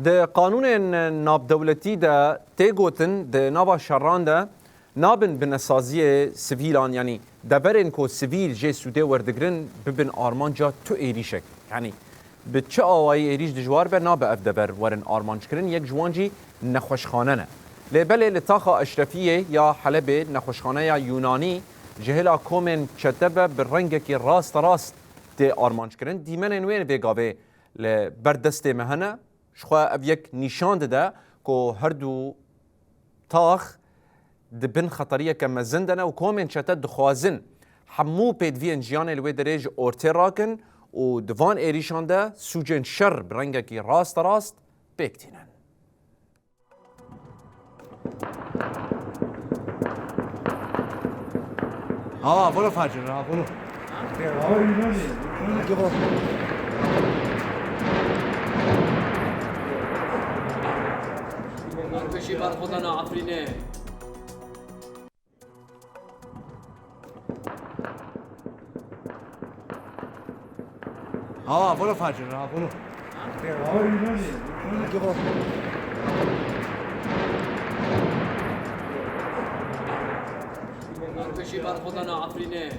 ده قانون ناب دولتی ده تیگوتن ده نابا شران ده نابن بنسازی سیویلان یعنی دبرن کو سیویل جه سوده وردگرن ببن آرمانجا تو ایریشک یعنی به چه آوایی ایریش دجوار بر ناب اف دبر ورن آرمانج کرن یک جوانجی نخوشخانه نه لبله لطاقه اشرفیه یا حلبه نخوشخانه یا یونانی جهلا کومن چتبه برنگه که راست ده آرمانج کرن دیمن انوین بگاوه لبردست مهنه شخوا او یک نشان ده که هر دو تاخ دبن خطریه که مزندنه و کومن چتد دخوازن همو پیدوین جیان الوی دریج ارتی راکن و دوان ایریشان ده سوجن شر برنگه که راست بکتینن. برو فجر برو. کشی بر خدا نافرینه. برو فجر برو. کشی بر خدا نافرینه.